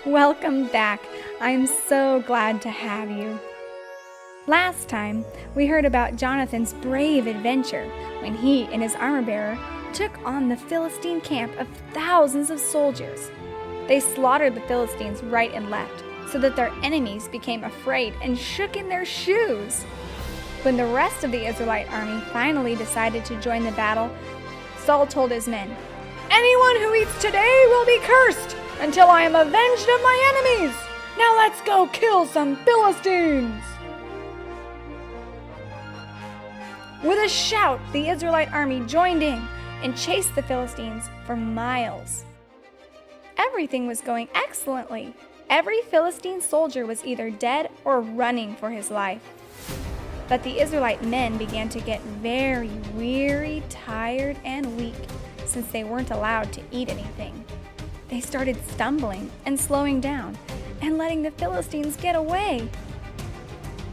Welcome back. I'm so glad to have you. Last time, we heard about Jonathan's brave adventure when he and his armor-bearer took on the Philistine camp of thousands of soldiers. They slaughtered the Philistines right and left, so that their enemies became afraid and shook in their shoes. When the rest of the Israelite army finally decided to join the battle, Saul told his men, "Anyone who eats today will be cursed until I am avenged of my enemies. Now let's go kill some Philistines." With a shout, the Israelite army joined in and chased the Philistines for miles. Everything was going excellently. Every Philistine soldier was either dead or running for his life. But the Israelite men began to get very weary, tired, and weak since they weren't allowed to eat anything. They started stumbling and slowing down and letting the Philistines get away.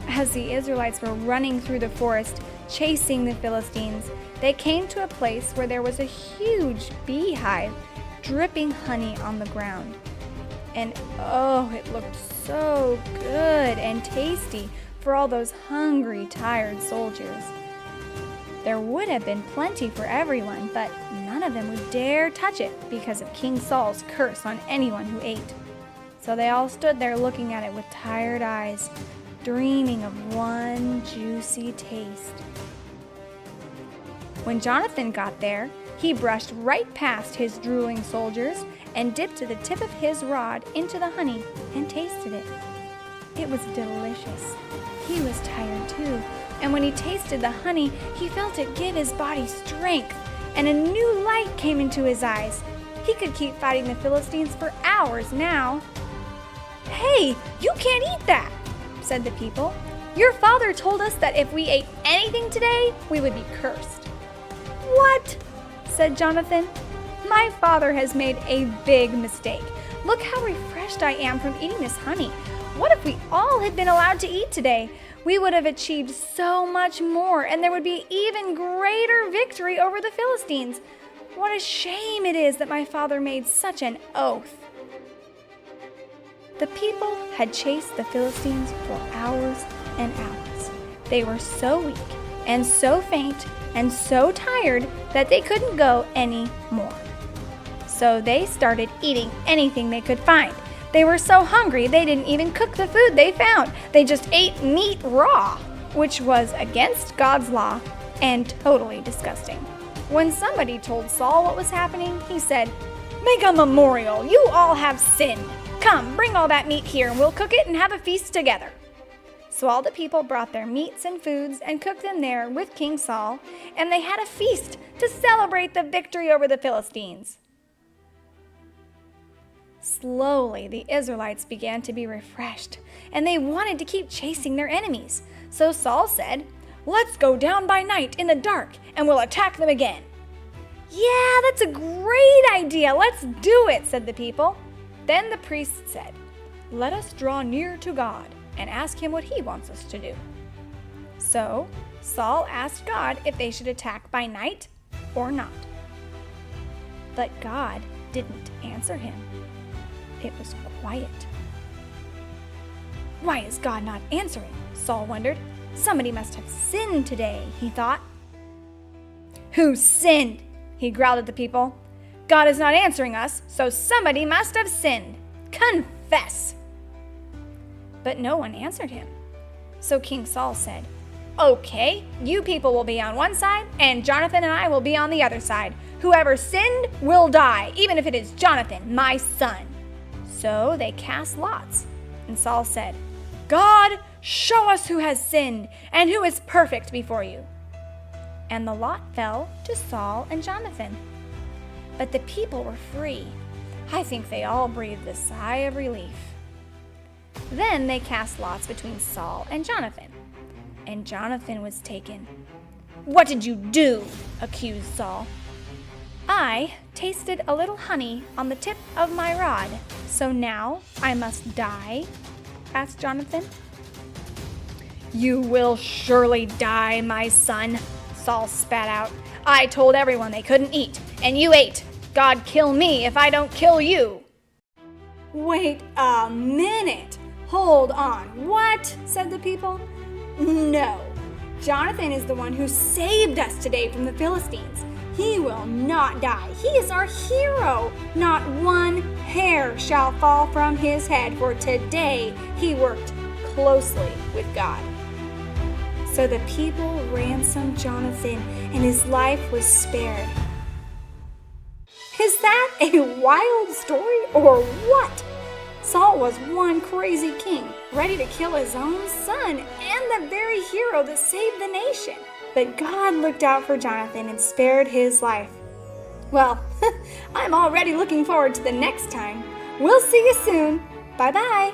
As the Israelites were running through the forest, chasing the Philistines, they came to a place where there was a huge beehive dripping honey on the ground. And oh, it looked so good and tasty for all those hungry, tired soldiers. There would have been plenty for everyone, but none of them would dare touch it because of King Saul's curse on anyone who ate. So they all stood there looking at it with tired eyes, dreaming of one juicy taste. When Jonathan got there, he brushed right past his drooling soldiers and dipped the tip of his rod into the honey and tasted it. It was delicious. He was tired too, and when he tasted the honey, he felt it give his body strength, and a new light came into his eyes. He could keep fighting the Philistines for hours now. "Hey, you can't eat that," said the people. "Your father told us that if we ate anything today, we would be cursed." "What?" said Jonathan. "My father has made a big mistake. Look how refreshed I am from eating this honey. What if we all had been allowed to eat today? We would have achieved so much more, and there would be even greater victory over the Philistines. What a shame it is that my father made such an oath." The people had chased the Philistines for hours and hours. They were so weak and so faint and so tired that they couldn't go any more. So they started eating anything they could find. They were so hungry they didn't even cook the food they found. They just ate meat raw, which was against God's law and totally disgusting. When somebody told Saul what was happening, he said, "Make a memorial. You all have sinned. Come, bring all that meat here and we'll cook it and have a feast together." So all the people brought their meats and foods and cooked them there with King Saul, and they had a feast to celebrate the victory over the Philistines. Slowly, the Israelites began to be refreshed, and they wanted to keep chasing their enemies. So Saul said, "Let's go down by night in the dark, and we'll attack them again." "Yeah, that's a great idea. Let's do it," said the people. Then the priest said, "Let us draw near to God and ask him what he wants us to do." So Saul asked God if they should attack by night or not. But God didn't answer him. It was quiet. "Why is God not answering?" Saul wondered. "Somebody must have sinned today," he thought. "Who sinned?" he growled at the people. "God is not answering us, so somebody must have sinned. Confess!" But no one answered him. So King Saul said, "Okay, you people will be on one side, and Jonathan and I will be on the other side. Whoever sinned will die, even if it is Jonathan, my son." So they cast lots, and Saul said, "God, show us who has sinned and who is perfect before you." And the lot fell to Saul and Jonathan. But the people were free. I think they all breathed a sigh of relief. Then they cast lots between Saul and Jonathan, and Jonathan was taken. "What did you do?" accused Saul. "I tasted a little honey on the tip of my rod, so now I must die?" asked Jonathan. "You will surely die, my son," Saul spat out. "I told everyone they couldn't eat, and you ate. God kill me if I don't kill you." Wait a minute. Hold on. What? Said the people. No. Jonathan is the one who saved us today from the Philistines. He will not die. He is our hero. Not one hair shall fall from his head, for today he worked closely with God. So the people ransomed Jonathan, and his life was spared. Is that a wild story or what? Saul was one crazy king, ready to kill his own son and the very hero that saved the nation. But God looked out for Jonathan and spared his life. Well, I'm already looking forward to the next time. We'll see you soon. Bye-bye.